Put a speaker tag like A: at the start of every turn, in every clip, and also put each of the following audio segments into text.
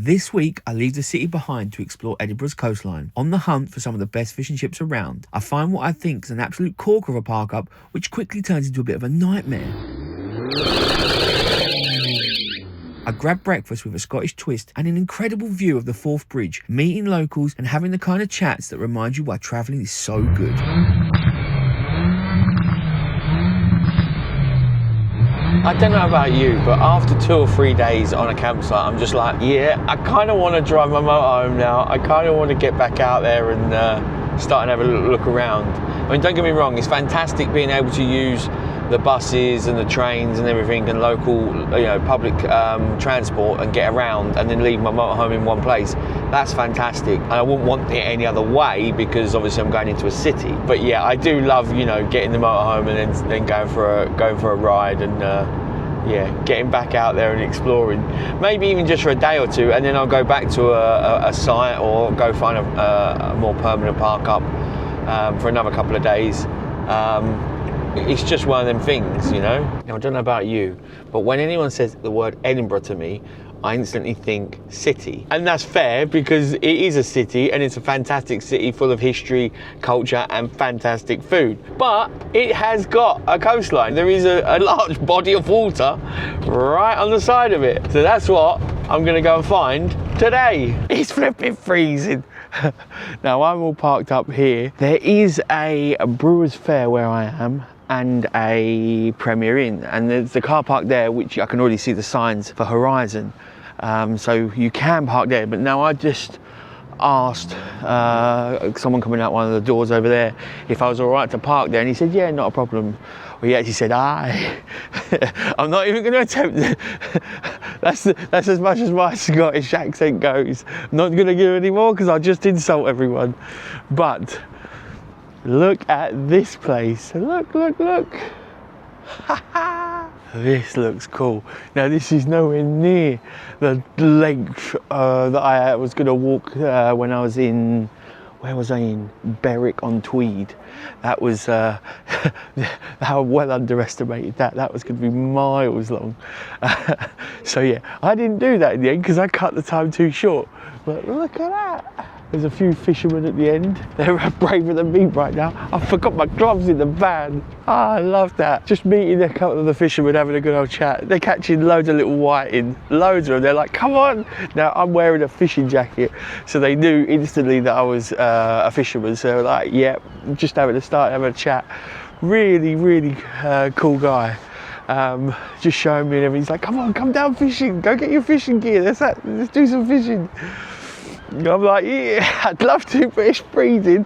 A: This week, I leave the city behind to explore Edinburgh's coastline, on the hunt for some of the best fish and chips around. I find what I think is an absolute corker of a park-up, which quickly turns into a bit of a nightmare. I grabbed breakfast with a Scottish twist and an incredible view of the Forth Bridge, meeting locals and having the kind of chats that remind you why travelling is so good.
B: I don't know about you, but after 2 or 3 days on a campsite, I'm just like, yeah, I kind of want to drive my motorhome now. I kind of want to get back out there and start and have a look around. I mean, don't get me wrong, it's fantastic being able to use the buses and the trains and everything and local, public transport and get around and then leave my motorhome in one place. That's fantastic, and I wouldn't want it any other way because obviously I'm going into a city. But yeah, I do love, getting the motorhome and then going for a ride and getting back out there and exploring. Maybe even just for a day or two, and then I'll go back to a site or go find a more permanent park up for another couple of days. It's just one of them things, Now, I don't know about you, but when anyone says the word Edinburgh to me, I instantly think city. And that's fair because it is a city and it's a fantastic city full of history, culture and fantastic food. But it has got a coastline. There is a large body of water right on the side of it. So that's what I'm gonna go and find today. It's flipping freezing. Now I'm all parked up here. There is a Brewers Fair where I am and a Premier Inn, and there's the car park there which I can already see the signs for Horizon, so you can park there. But now I just asked someone coming out one of the doors over there if I was all right to park there, and he said yeah, not a problem. Well, he actually said aye. I'm not even going to attempt it. That's as much as my Scottish accent goes. I'm not going to do any more because I'll just insult everyone. But look at this place. Look. This looks cool. Now this is nowhere near the length that I was going to walk when I was in, where was I in? Berwick-on-Tweed. That was, how well underestimated that. That was going to be miles long. So yeah, I didn't do that in the end because I cut the time too short. But look at that. There's a few fishermen at the end. They're braver than me right now. I forgot my gloves in the van. I love that. Just meeting a couple of the fishermen, having a good old chat. They're catching loads of little whiting, loads of them. They're like, come on. Now I'm wearing a fishing jacket, so they knew instantly that I was a fisherman. So they were like, yeah, just having a chat. Really cool guy. Just showing me and everything. He's like, come on, come down fishing. Go get your fishing gear. Let's do some fishing. I'm like, yeah, I'd love to, but it's freezing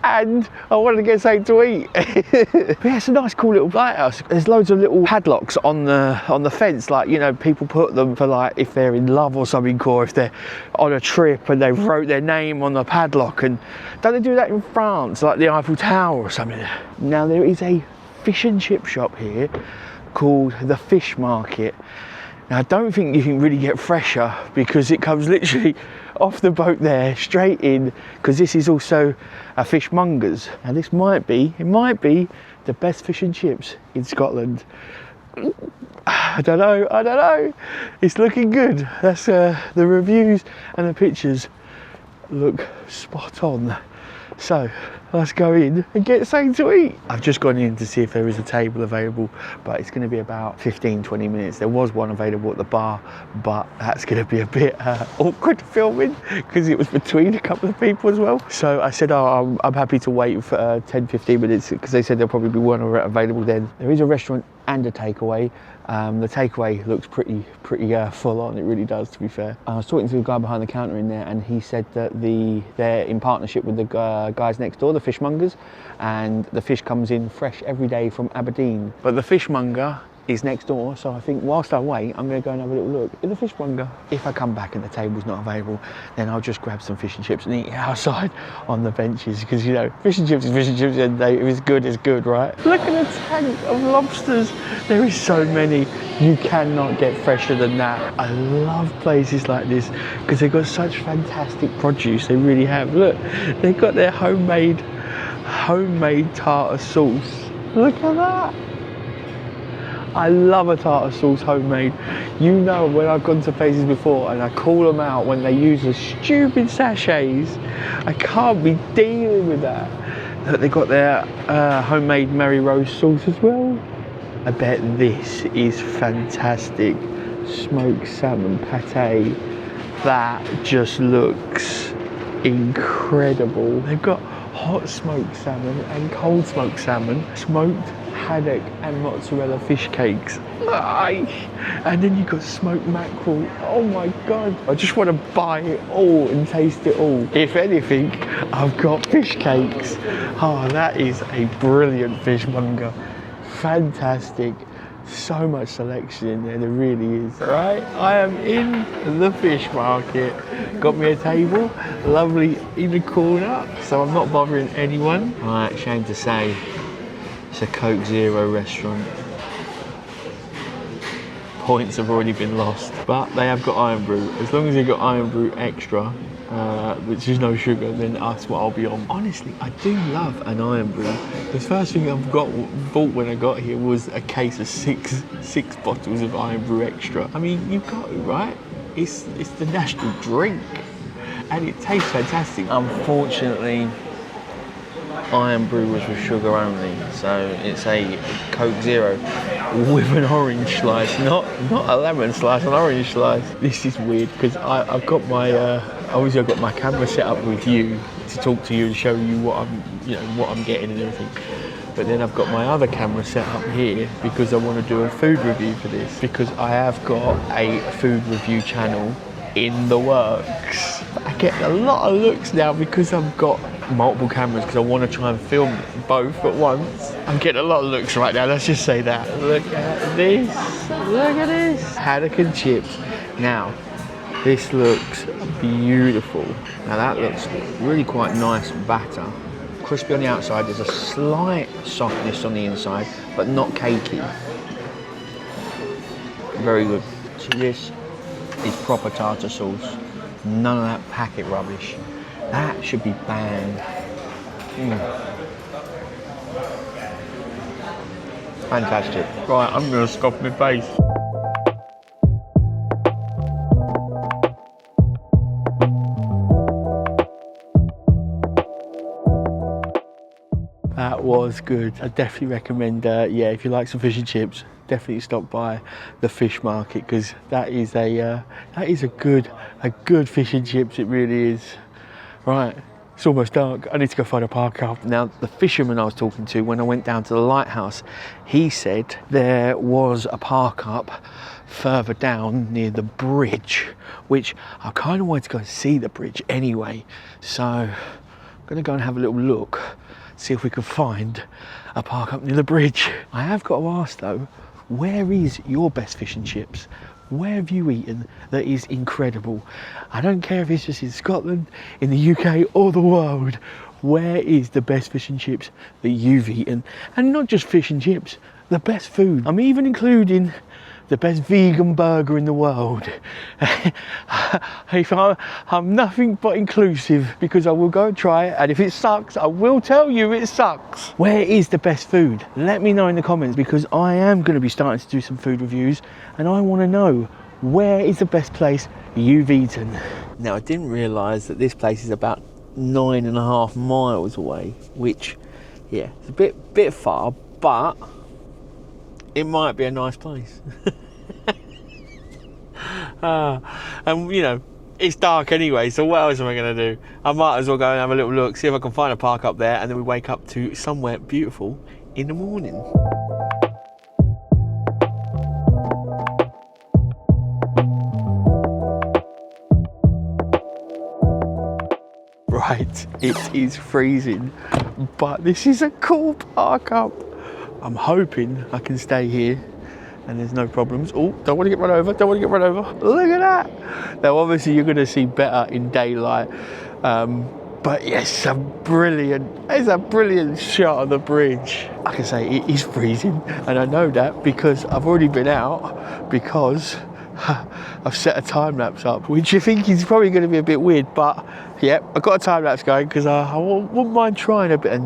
B: and I wanted to get something to eat. But yeah, it's a nice cool little lighthouse. There's loads of little padlocks on the fence, like, people put them for like if they're in love or something, or if they're on a trip and they wrote their name on the padlock. And don't they do that in France, like the Eiffel Tower or something? Now there is a fish and chip shop here called the Fish Market. Now I don't think you can really get fresher because it comes literally off the boat there, straight in, because this is also a fishmonger's. And this might be the best fish and chips in Scotland. I don't know. It's looking good. That's the reviews and the pictures look spot on. So let's go in and get something to eat. I've just gone in to see if there is a table available, but it's going to be about 15-20 minutes. There was one available at the bar, but that's going to be a bit awkward filming because it was between a couple of people as well. So I said, oh, I'm happy to wait for 10-15 minutes because they said there'll probably be one available then. There is a restaurant and a takeaway. The takeaway looks pretty full on, it really does, to be fair. I was talking to the guy behind the counter in there, and he said that they're in partnership with the guys next door, the fishmongers, and the fish comes in fresh every day from Aberdeen. But the fishmonger is next door, so I think whilst I wait, I'm going to go and have a little look at the fishmonger. If I come back and the table's not available, then I'll just grab some fish and chips and eat it outside on the benches, because fish and chips is fish and chips, and if it's good, right? Look at the tank of lobsters. There is so many. You cannot get fresher than that. I love places like this because they've got such fantastic produce. They really have. Look, they've got their homemade tartar sauce. Look at that. I love a tartar sauce homemade. You know, when I've gone to places before and I call them out when they use the stupid sachets, I can't be dealing with that. Look, they got their homemade Mary Rose sauce as well. I bet this is fantastic. Smoked salmon pate. That just looks incredible. They've got hot smoked salmon and cold smoked salmon, smoked haddock and mozzarella fish cakes. And then you've got smoked mackerel. Oh my God. I just want to buy it all and taste it all. If anything, I've got fish cakes. Oh, that is a brilliant fishmonger. Fantastic. So much selection in there really is. Right, I am in the fish market. Got me a table, lovely in the corner, so I'm not bothering anyone. Right, shame to say, it's a Coke Zero restaurant. Points have already been lost, but they have got Iron Brew. As long as they've got Iron Brew Extra, which is no sugar, then that's what I'll be on. Honestly, I do love an Iron Brew. The first thing bought when I got here was a case of six bottles of Iron Brew Extra. I mean, you've got it, right? It's the national drink, and it tastes fantastic. Unfortunately, Iron Brew was with sugar only, so it's a Coke Zero with an orange slice, not a lemon slice, an orange slice. This is weird because I've got my obviously I've got my camera set up with you to talk to you and show you what I'm getting and everything. But then I've got my other camera set up here because I want to do a food review for this, because I have got a food review channel in the works. I get a lot of looks now because I've got multiple cameras, because I want to try and film both at once. I'm getting a lot of looks right now, let's just say that. Look at this, look at this. Haddock and chips. Now, this looks beautiful. Now that looks really quite nice batter. Crispy on the outside, there's a slight softness on the inside, but not cakey. Very good. So this is proper tartar sauce. None of that packet rubbish. That should be banned. Fantastic. Right, I'm gonna scoff my face. That was good. I definitely recommend, yeah, if you like some fish and chips, definitely stop by the fish market, because that is a good fish and chips. It really is. Right, it's almost dark. I need to go find a park up. Now, the fisherman I was talking to when I went down to the lighthouse, he said there was a park up further down near the bridge, which I kind of wanted to go and see the bridge anyway. So I'm gonna go and have a little look, see if we can find a park up near the bridge. I have got to ask though, where is your best fish and chips? Where have you eaten that is incredible? I don't care if it's just in Scotland, in the UK or the world. Where is the best fish and chips that you've eaten? And not just fish and chips, the best food. I'm even including the best vegan burger in the world. I'm nothing but inclusive, because I will go and try it, and if it sucks, I will tell you it sucks. Where is the best food? Let me know in the comments, because I am going to be starting to do some food reviews, and I want to know, where is the best place you've eaten? Now, I didn't realise that this place is about 9.5 miles away, which, yeah, it's a bit far, but it might be a nice place. And you know, it's dark anyway, so what else am I going to do? I might as well go and have a little look, see if I can find a park up there, and then we wake up to somewhere beautiful in the morning. Right, it is freezing, but this is a cool park up. I'm hoping I can stay here and there's no problems. Oh, don't want to get run over, don't want to get run over. Look at that. Now, obviously, you're going to see better in daylight. But yes, it's a brilliant shot of the bridge. Like I say, it is freezing, and I know that because I've already been out, because I've set a time lapse up, which I think is probably going to be a bit weird, but yeah, I've got a time lapse going because I wouldn't mind trying a bit of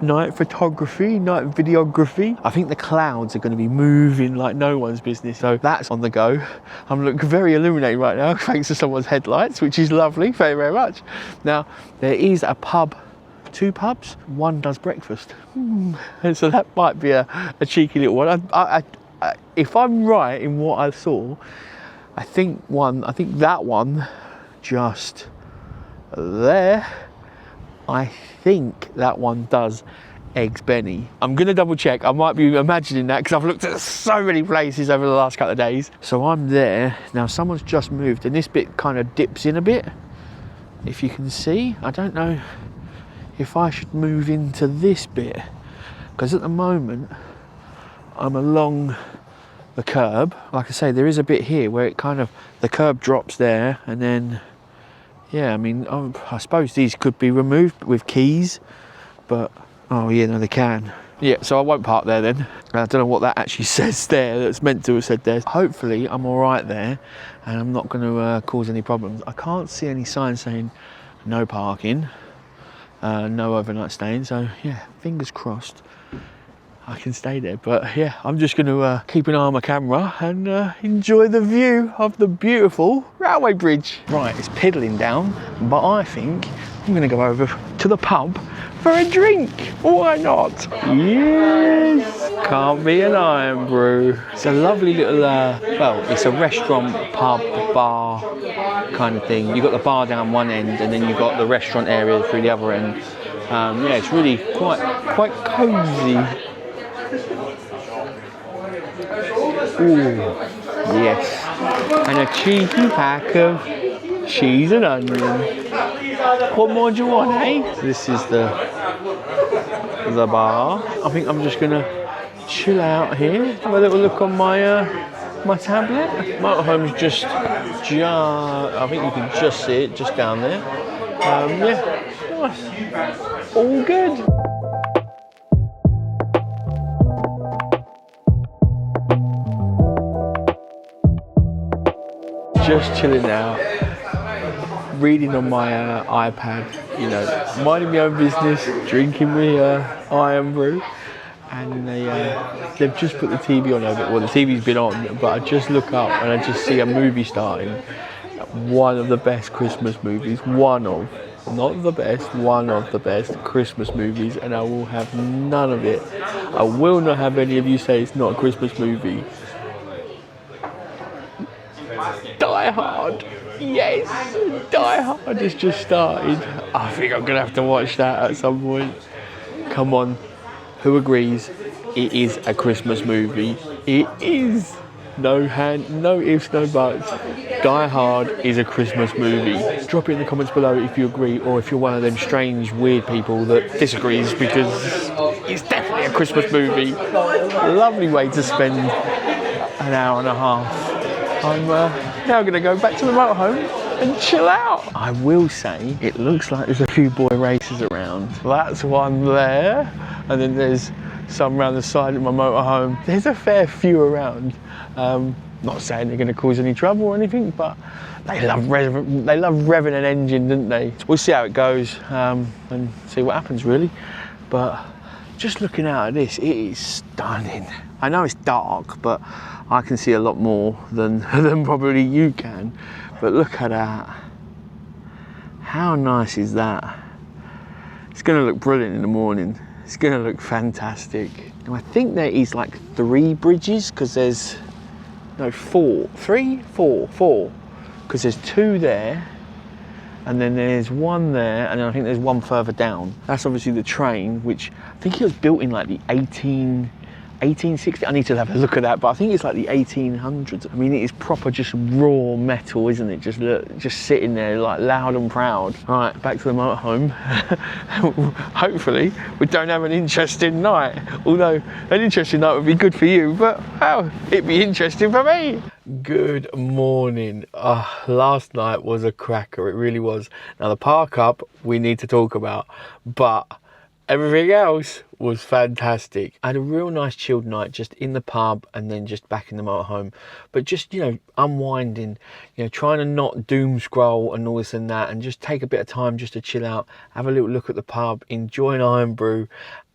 B: night photography, night videography. I think the clouds are going to be moving like no one's business, so that's on the go. I'm looking very illuminated right now thanks to someone's headlights, which is lovely. Thank you very much. Now there is a pub, 2 pubs, one does breakfast, and so that might be a cheeky little one. If I'm right in what I saw, I think that one just there, I think that one does eggs Benny. I'm gonna double check. I might be imagining that because I've looked at so many places over the last couple of days. So I'm there now. Someone's just moved, and this bit kind of dips in a bit, if you can see. I don't know if I should move into this bit because at the moment I'm along the curb. Like I say, there is a bit here where it kind of, the curb drops there, and then yeah, I mean, I suppose these could be removed with keys, but oh yeah, no, they can. Yeah, so I won't park there then. I don't know what that actually says there, that's meant to have said there. Hopefully I'm all right there and I'm not going to cause any problems. I can't see any signs saying no parking, no overnight staying, so yeah, fingers crossed I can stay there. But yeah, I'm just going to keep an eye on my camera and enjoy the view of the beautiful railway bridge. Right, it's piddling down, but I think I'm going to go over to the pub for a drink. Why not? Yes, can't be an iron brew. It's a lovely little, well, it's a restaurant, pub, bar kind of thing. You've got the bar down one end, and then you've got the restaurant area through the other end. Yeah, it's really quite cosy. Ooh, yes, and a cheeky pack of cheese and onion. What more do you want, eh? This is the bar. I think I'm just gonna chill out here, have a little look on my my tablet. Motorhome's just, I think you can just see it just down there. Yeah, nice, all good. Just chilling out, reading on my iPad, you know, minding my own business, drinking my iron brew, and they've just put the TV on over. Well, the TV's been on, but I just look up and I just see a movie starting. One of the best Christmas movies, one of the best Christmas movies, and I will have none of it. I will not have any of you say it's not a Christmas movie. Die Hard, yes, Die Hard has just started. I think I'm gonna have to watch that at some point. Come on, who agrees? It is a Christmas movie. It is. No ifs, no buts. Die Hard is a Christmas movie. Drop it in the comments below if you agree, or if you're one of them strange, weird people that disagrees, because it's definitely a Christmas movie. Lovely way to spend an hour and a half. I'm now going to go back to the motorhome and chill out. I will say, it looks like there's a few boy races around. That's one there, and then there's some around the side of my motorhome. There's a fair few around. Not saying they're going to cause any trouble or anything, but they love revving an engine, don't they? We'll see how it goes and see what happens, really. But just looking out at this, it is stunning. I know it's dark, but I can see a lot more than probably you can. But look at that. How nice is that? It's going to look brilliant in the morning. It's going to look fantastic. Now, I think there is like 3 bridges, because there's, no, 4. 3? 4. 4. Because there's 2 there, and then there's 1 there, and then I think there's 1 further down. That's obviously the train, which I think it was built in like the 1860. I need to have a look at that, but I think it's like the 1800s. I mean, it is proper just raw metal, isn't it? Just sitting there like loud and proud. All right, back to the motorhome. Hopefully we don't have an interesting night, although an interesting night would be good for you, but oh, it'd be interesting for me. Good morning. Last night was a cracker, it really was. Now the park up we need to talk about, but everything else was fantastic. I had a real nice chilled night just in the pub and then just back in the motorhome. But just, you know, unwinding, you know, trying to not doom scroll and all this and that, and just take a bit of time just to chill out, have a little look at the pub, enjoy an iron brew,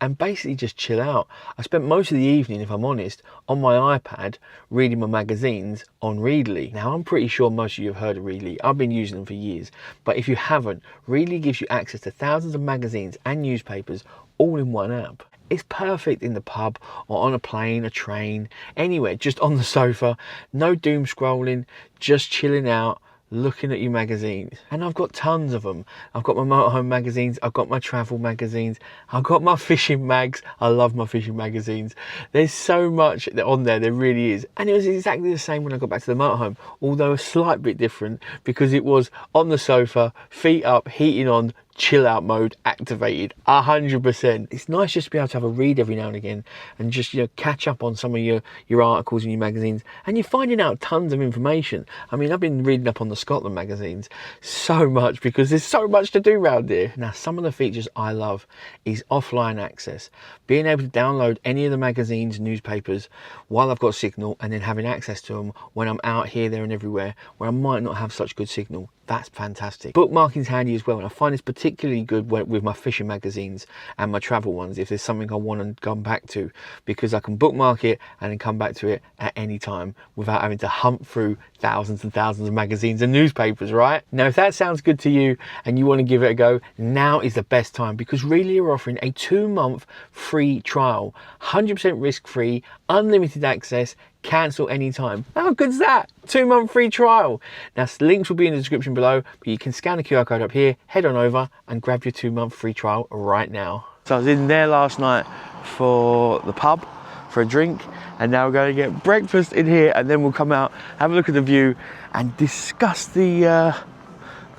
B: and basically just chill out. I spent most of the evening, if I'm honest, on my iPad reading my magazines on Readly. Now, I'm pretty sure most of you have heard of Readly. I've been using them for years. But if you haven't, Readly gives you access to thousands of magazines and newspapers all in one app. It's perfect in the pub or on a plane, a train, anywhere, just on the sofa. No doom scrolling, just chilling out, looking at your magazines. And I've got tons of them. I've got my motorhome magazines, I've got my travel magazines, I've got my fishing mags. I love my fishing magazines. There's so much on there, there really is. And it was exactly the same when I got back to the motorhome, although a slight bit different because it was on the sofa, feet up, heating on, chill out mode activated 100%. It's nice just to be able to have a read every now and again and just, you know, catch up on some of your articles and your magazines, and you're finding out tons of information. I mean, I've been reading up on the Scotland magazines so much because there's so much to do around here. Now, some of the features I love is offline access, being able to download any of the magazines, newspapers while I've got signal, and then having access to them when I'm out here, there and everywhere where I might not have such good signal. That's fantastic. Bookmarking's handy as well, and I find it's particularly good with my fishing magazines and my travel ones if there's something I want to come back to, because I can bookmark it and then come back to it at any time without having to hunt through thousands and thousands of magazines and newspapers, right? Now, if that sounds good to you and you want to give it a go, now is the best time, because Readly are offering a 2-month free trial, 100% risk-free, unlimited access, cancel anytime. How good's that? 2-month free trial. Now, links will be in the description below, but you can scan the QR code up here, head on over and grab your 2-month free trial right now. So I was in there last night for the pub for a drink, and now we're going to get breakfast in here, and then we'll come out, have a look at the view and discuss the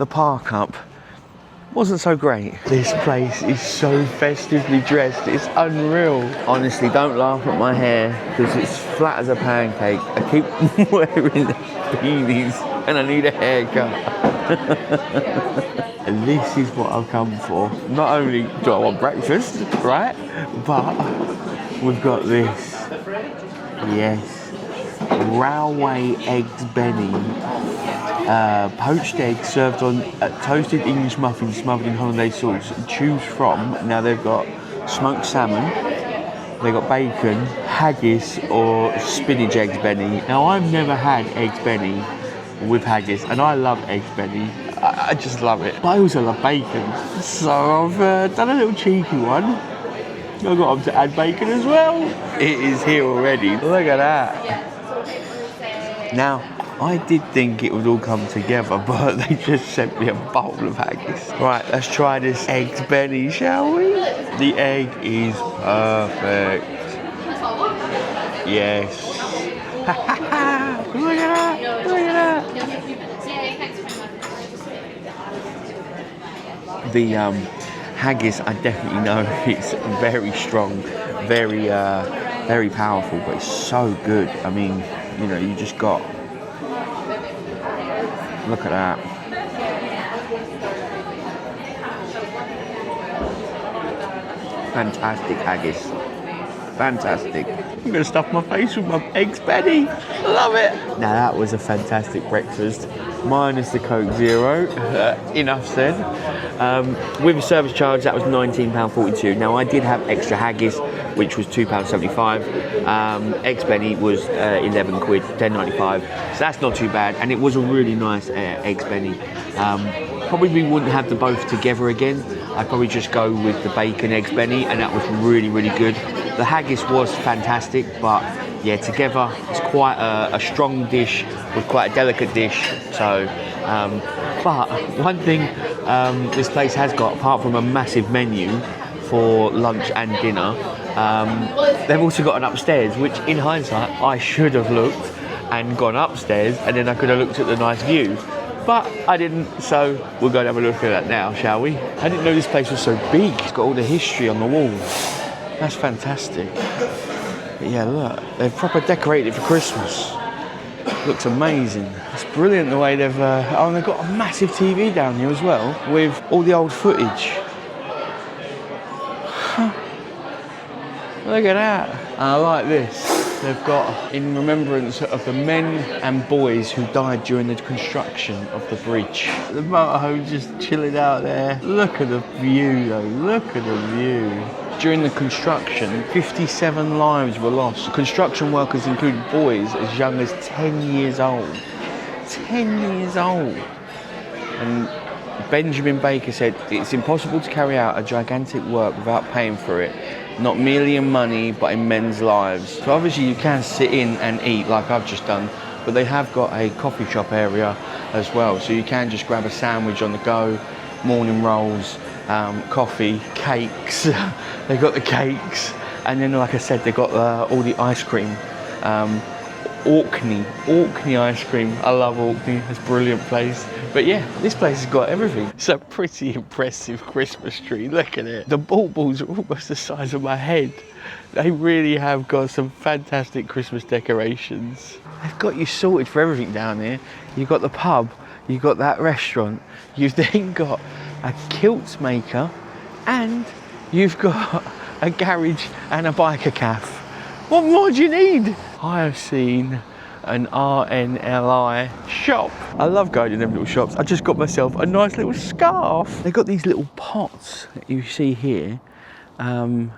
B: park up. Wasn't so great. This place is so festively dressed, it's unreal. Honestly, don't laugh at my hair because it's flat as a pancake. I keep wearing beanies and I need a haircut. And this is what I've come for. Not only do I want breakfast, right? But we've got this. Yes. Railway eggs Benny. Poached eggs served on toasted English muffins smothered in hollandaise sauce. Choose from. Now they've got smoked salmon, they've got bacon, haggis or spinach eggs Benny. Now, I've never had eggs Benny with haggis, and I love eggs Benny. I just love it. But I also love bacon, so I've done a little cheeky one. I got them to add bacon as well. It is here already. Look at that. Now, I did think it would all come together, but they just sent me a bowl of haggis. Right, let's try this eggs Benny, shall we? The egg is perfect. Yes. Look at that, look at that. The haggis, I definitely know it's very strong, very powerful, but it's so good. I mean, you know, you just got... Look at that. Fantastic haggis. Fantastic. I'm going to stuff my face with my eggs Benny. Love it. Now, that was a fantastic breakfast. Minus the Coke Zero. Enough said. With a service charge, that was £19.42. Now, I did have extra haggis, which was £2.75. Eggs Benny was 11 quid, £10.95. So that's not too bad. And it was a really nice eggs Benny. Probably wouldn't have them both together again. I'd probably just go with the bacon eggs Benny, and that was really, really good. The haggis was fantastic, but yeah, together it's quite a strong dish with quite a delicate dish. So, but one thing this place has got, apart from a massive menu for lunch and dinner, they've also got an upstairs, which in hindsight I should have looked and gone upstairs, and then I could have looked at the nice view. But I didn't, so we'll go and have a look at that now, shall we? I didn't know this place was so big. It's got all the history on the walls. That's fantastic. But yeah, look, they've proper decorated it for Christmas. Looks amazing. It's brilliant the way they've... oh, and they've got a massive TV down here as well with all the old footage. Look at that. And I like this. They've got, in remembrance of the men and boys who died during the construction of the bridge. The motorhome just chilling out there. Look at the view though, look at the view. During the construction, 57 lives were lost. Construction workers included boys as young as 10 years old. 10 years old. And Benjamin Baker said, it's impossible to carry out a gigantic work without paying for it. Not merely in money, but in men's lives. So obviously you can sit in and eat like I've just done, but they have got a coffee shop area as well. So you can just grab a sandwich on the go, morning rolls, coffee, cakes. They've got the cakes. And then, like I said, they've got all the ice cream. Orkney ice cream. I love Orkney, it's a brilliant place. But yeah, this place has got everything. It's a pretty impressive Christmas tree, look at it. The baubles are almost the size of my head. They really have got some fantastic Christmas decorations. They've got you sorted for everything down here. You've got the pub, you've got that restaurant, you've then got a kilt maker, and you've got a garage and a biker cafe. What more do you need? I have seen an RNLI shop. I love going to them little shops. I just got myself a nice little scarf. They've got these little pots that you see here,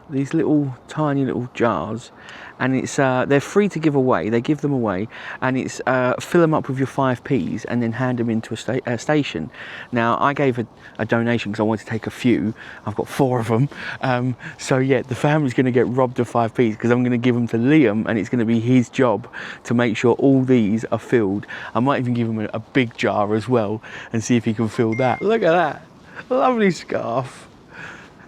B: these little tiny little jars, and it's they're free to give away. They give them away, and it's fill them up with your 5p's and then hand them into a station. Now I gave a donation because I wanted to take a few. I've got 4 of them, so yeah, the family's going to get robbed of 5p's because I'm going to give them to Liam, and it's going to be his job to make sure all these are filled. I might even give him a big jar as well and see if he can fill that. Look at that, lovely scarf,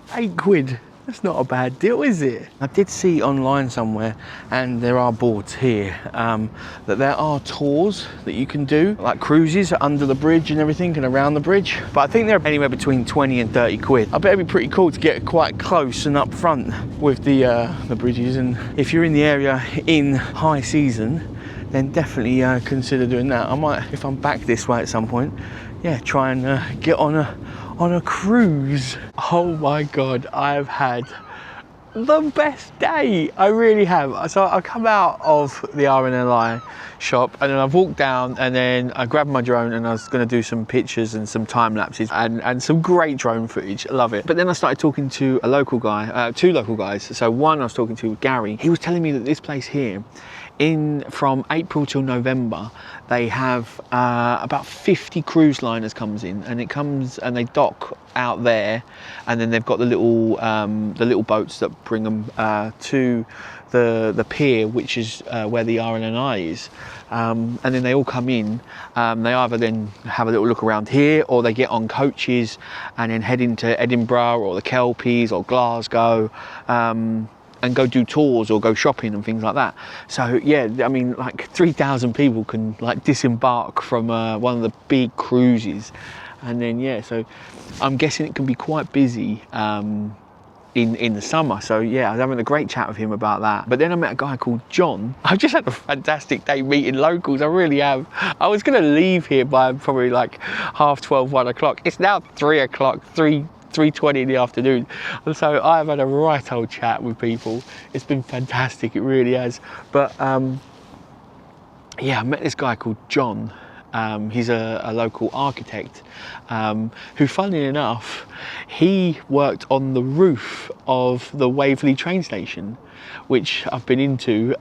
B: £8. That's not a bad deal, is it? I did see online somewhere, and there are boards here, that there are tours that you can do, like cruises under the bridge and everything and around the bridge. But I think they're anywhere between 20 and 30 quid. I bet it'd be pretty cool to get quite close and up front with the bridges. And if you're in the area in high season, then definitely consider doing that. I might, if I'm back this way at some point, yeah, try and get on a cruise. Oh my God, I've had the best day. I really have. So I come out of the RNLI shop, and then I've walked down, and then I grabbed my drone, and I was going to do some pictures and some time lapses and some great drone footage. I love it. But then I started talking to a local guy, 2 local guys. So one I was talking to, Gary. He was telling me that this place here, from April till November, they have about 50 cruise liners comes in, and it comes and they dock out there, and then they've got the little boats that bring them to the pier, which is where the RNNI is, and then they all come in. They either then have a little look around here, or they get on coaches and then head into Edinburgh or the Kelpies or Glasgow, and go do tours or go shopping and things like that. So yeah, I mean, like 3,000 people can like disembark from one of the big cruises, and then yeah, so I'm guessing it can be quite busy in the summer. So yeah, I was having a great chat with him about that. But then I met a guy called John. I've just had a fantastic day meeting locals, I really have. I was gonna leave here by probably like 12:30, 1 o'clock. It's now 3 o'clock, 3:20 in the afternoon. And so I've had a right old chat with people. It's been fantastic, it really has. But yeah, I met this guy called John. He's a local architect who, funnily enough, he worked on the roof of the Waverley train station, which I've been into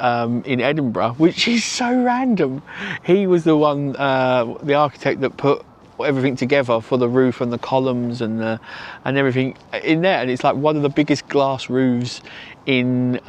B: in Edinburgh, which is so random. He was the one, the architect that put everything together for the roof and the columns and everything in there, and it's like one of the biggest glass roofs in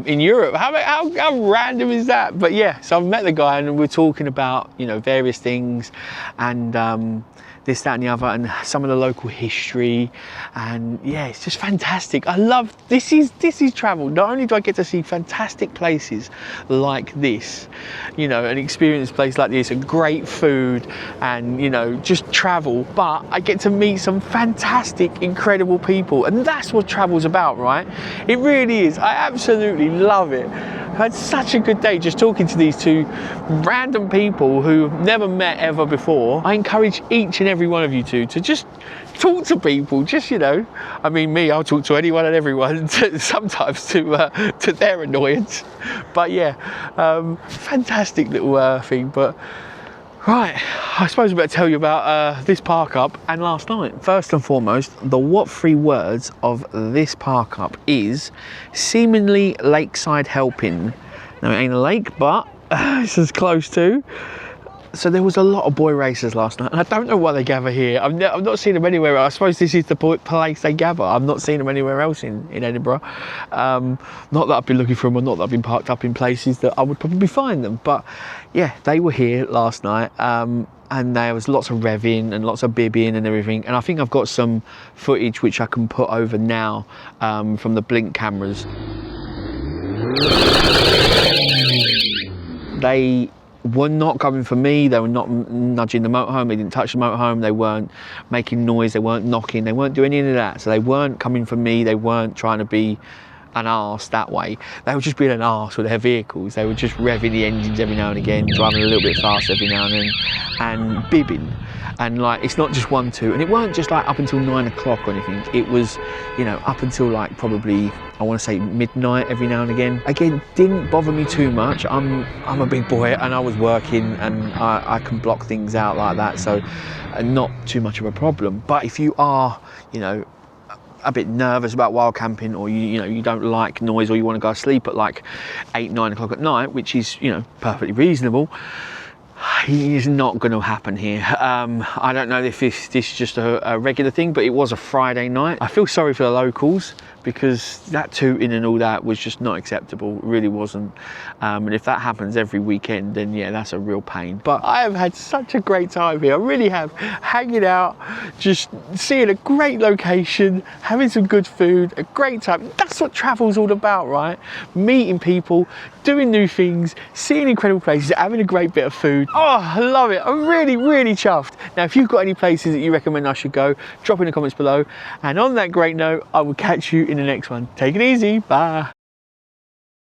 B: Europe. How random is that? But yeah, so I've met the guy, and we're talking about, you know, various things, and this, that and the other, and some of the local history, and yeah, it's just fantastic. I love this is travel. Not only do I get to see fantastic places like this, you know, an experienced place like this, and great food, and you know, just travel, but I get to meet some fantastic, incredible people, and that's what travel's about, right? It really is. I absolutely love it. I had such a good day just talking to these two random people who have never met ever before. I encourage each and every one of you to just talk to people, just, you know, I mean, me, I'll talk to anyone and everyone, sometimes to their annoyance. But yeah, fantastic little thing. But right, I suppose I better tell you about this park up and last night. First and foremost, the what three words of this park up is seemingly lakeside helping. Now it ain't a lake, but it's as close to. So there was a lot of boy racers last night, and I don't know why they gather here. I've not seen them anywhere else. I suppose this is the place they gather. I've not seen them anywhere else in Edinburgh. Not that I've been looking for them, or not that I've been parked up in places that I would probably find them. But yeah, they were here last night, and there was lots of revving and lots of bibbing and everything. And I think I've got some footage which I can put over now from the blink cameras. They were not coming for me, they were not nudging the motorhome, they didn't touch the motorhome, they weren't making noise, they weren't knocking, they weren't doing any of that. So they weren't coming for me, they weren't trying to be an arse that way. They were just being an arse with their vehicles. They were just revving the engines every now and again, driving a little bit fast every now and then, and bibbing. And like, it's not just 1, 2, and it weren't just like up until 9 o'clock or anything. It was, you know, up until like probably, I want to say midnight every now and again. Again, didn't bother me too much. I'm a big boy and I was working, and I can block things out like that, so not too much of a problem. But if you are, you know, a bit nervous about wild camping, or you know, you don't like noise, or you want to go to sleep at like 8, 9 o'clock at night, which is, you know, perfectly reasonable, is not going to happen here. I don't know if this is just a regular thing, but it was a Friday night. I feel sorry for the locals, because that tooting and all that was just not acceptable. It really wasn't. And if that happens every weekend, then yeah, that's a real pain. But I have had such a great time here. I really have, hanging out, just seeing a great location, having some good food, a great time. That's what travel's all about, right? Meeting people, doing new things, seeing incredible places, having a great bit of food. Oh, I love it. I'm really, really chuffed. Now, if you've got any places that you recommend I should go, drop in the comments below. And on that great note, I will catch you in the next one. Take it easy. Bye.